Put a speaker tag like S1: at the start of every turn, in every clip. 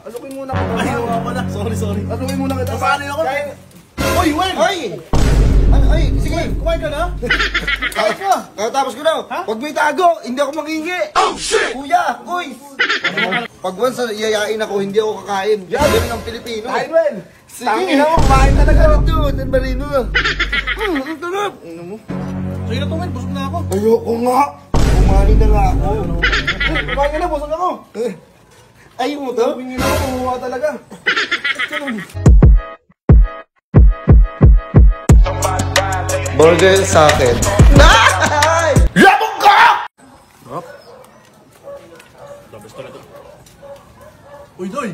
S1: Alukin muna kita.
S2: Ayaw nga pala. Sorry.
S1: Alukin muna kita.
S2: Paano ako? Uy, Wen!
S3: Ay, sige.
S2: Kumain ka na?
S3: Kahit ka. Tapos ko na. Huwag mo itago. Hindi ako mangingi. Oh, shit! Kuya, uy. Pag once yayain ako, hindi ako kakain. Ganun ang Pilipino.
S1: Kain, Wen.
S3: Sige.
S1: Tangin ako, kumain talaga.
S3: Ano to? Ang marino. Ang tarap.
S1: Ano mo?
S2: Sige na to, Wen. Busog na ako.
S3: Ayoko nga. Kumain na nga ako.
S1: Kumain ka na, busog ako.
S3: Ayaw mo to?
S1: Pingin ako, kumuha talaga.
S3: Burger sa akin.
S1: Labog ka!
S2: Dabas talaga. Uy, Doy!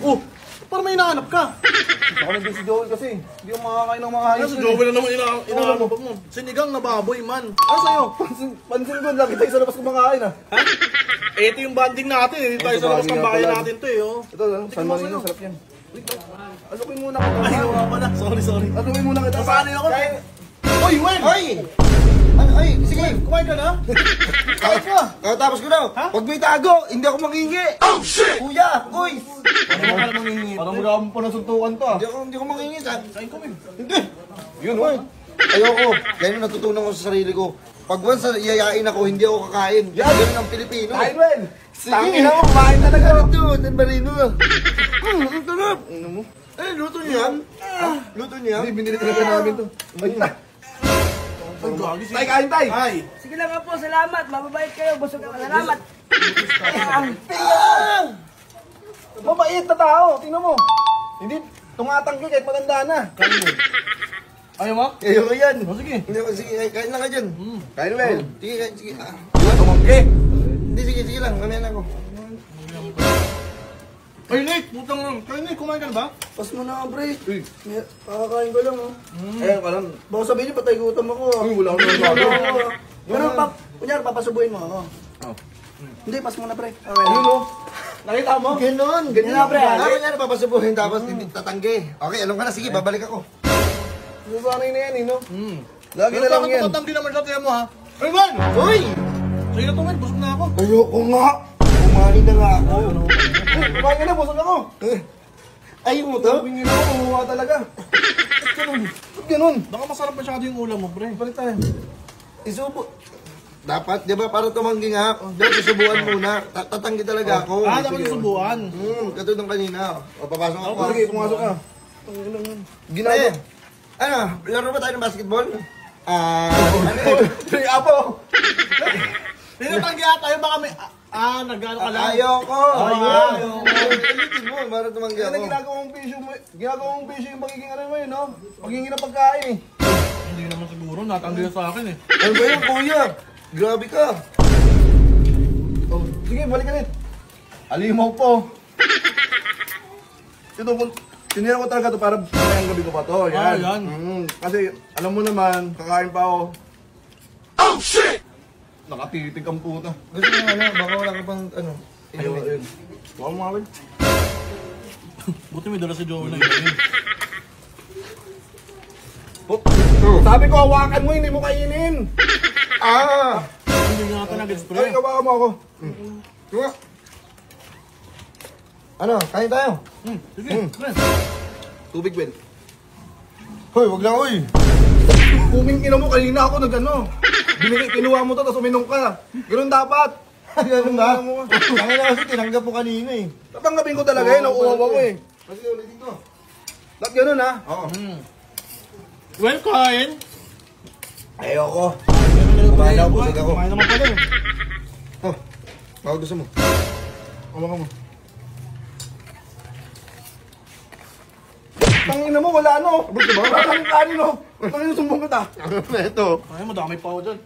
S2: Oh! Parang may hinahanap ka.
S1: Ako nandun si Joel kasi. Hindi ako makakain ng mga
S2: Ano
S1: hayos.
S2: si Joel na naman inahanap mo? Sinigang na baboy, man. Ano sa'yo?
S1: Pansin ko, lagi tayo sa labas kumakain ah.
S2: Ha? Eh, ito yung banding natin. Hindi tayo sa labas ng bahay natin to eh. Oh.
S1: Ito, San Marino, sarap yan. Alukin muna kita.
S2: Ayaw nga pala. Sorry.
S1: Alukin muna kita.
S2: Paano ako? Uy, Wen!
S3: Ay, sige.
S2: Kumain ka na?
S3: Kahit ka. Tapos ko na. Huwag mo itago. Hindi ako mangingi. Oh, shit! Kuya, uy.
S2: Ano ka naman mangingi?
S1: Parang magkakaroon pa ng suntukan to ah.
S3: Hindi ako mangingi.
S2: Kain ko, Wen.
S3: Hindi. Yun, uy. Ayoko. Yan yung natutunan ko sa sarili ko. Pag once yayain ako, hindi ako kakain. Ganun ang Pilipino.
S1: Kain, Wen.
S3: Sige.
S1: Tangin ako, kumain talaga.
S3: Ano to? Ang marino. Ang tarap.
S1: Ano mo?
S3: Luto niyo yan? Luto niyo yan?
S1: Hindi, binili talaga namin to.
S2: Ay, gagi siya.
S1: Tay, kain tay!
S2: Ay!
S4: Sige lang nga po, salamat. Mababait kayo. Busog ka. Salamat.
S1: Mabait na tao, tingnan mo. Hindi, tumatanggi kahit matanda na.
S2: Ayaw mo?
S3: Ayoko yan.
S2: O, sige.
S3: Hindi, sige, kain lang ka dyan.
S1: Kain, Wen.
S3: Sige, kain, sige.
S1: Tumanggi.
S3: Hindi, sige lang. Mamaya na ako.
S2: Ay, Nick! Putang lang. Kaya, Nick, kumain ka na ba?
S3: Pas mo na, pre. Kakakain ko lang, oh.
S1: Ayun ka lang.
S3: Baka sabihin niyo, patay gutom ako.
S1: Uy, wala akong nagawa.
S3: Pero, kunyari, papasubuhin mo ako. Hindi, pas mo na, pre. Okay.
S1: Ayun o. Nakita mo?
S3: Ganon.
S4: Ganyan na, pre.
S3: Kunyari, papasubuhin, tapos tatanggi. Okay, alam ka na. Sige, babalik ako.
S1: Susanay na yan, eh, no? Lagi na lang yan.
S2: Patanggi naman sa tiyan mo, ha? Ay, Wen!
S3: Uy!
S2: Sige na to, Wen. Busog na ako.
S3: Ayoko nga. Kumain na nga ako.
S1: Kumain ka na, busog ako.
S3: Ayaw mo to?
S1: Pingin ako, kumuha talaga. Ba't ganun?
S2: Baka masarap masyado yung ulam mo, pre.
S1: Balik tayo.
S3: Isubo. Dapat, di ba, para tumanggi nga. Dapat susubuan muna. Tatanggi talaga ako.
S2: Dapat yung subuan.
S3: Katulad ng kanina. O, papasok ako.
S1: Sige, pumasok ka.
S3: Ginagawa. Ano, laro ba tayo ng basketball? Ano eh?
S1: Pre, apo.
S2: Tinatanggi tayo, baka may... nag-ano ka lang?
S3: Ayoko.
S2: Ayoko.
S3: Ulitin mo, para tumanggi
S1: Yan
S3: ako.
S1: ang ginagawang bisyo yung pagiging ano mo yun, no? Pagiging ng pagkain eh.
S2: Hindi naman siguro. Natanggi na sa akin, eh.
S3: Ano ba yun, kuya? Grabe ka.
S1: Oh, sige, balik ka rin. Alimaw po. Ito, tinira ko talaga ito para mamayang gabi ko pa to. Yan.
S2: Yan.
S1: Kasi, alam mo naman, kakain pa ako. Oh, shit! Nakatitig ang puta.
S3: Gusto mo ano, baka wala ka pang ano.
S1: Ayun. Baka umawin.
S2: Buti may dala si Joel na yun.
S1: Sabi ko, hawakan mo, hindi mo kainin.
S2: Hindi nga ito
S1: Ay,
S2: nag-spray.
S1: kawakan mo ako.
S3: Diba? Ano, kain tayo.
S2: Sige, pre.
S1: Tubig, Ben.
S3: Hoy, wag lang, uy.
S1: Kuming ina mo, kanina ako nag-ano. Kinuha mo to, tapos uminom ka. Ganun dapat.
S3: Ganun ba? Kaya na kasi tinanggap mo kanina eh.
S1: Tatanggapin ko talaga yun, nauuwa ko eh.
S3: Kasi ulitin ko.
S1: Ba't ganun ha?
S3: Oo.
S2: Well, kain.
S3: Ayoko.
S1: Kumain
S3: ako, busog ako.
S1: Kumain naman pala eh.
S3: Oh, baka gusto mo.
S1: Hawakan mo. Tangina mo, wala no.
S3: Gusto ba?
S1: Wala kang kanin no. Tangina sumbong kita.
S3: Ito.
S2: Ay, madami pa ako dyan.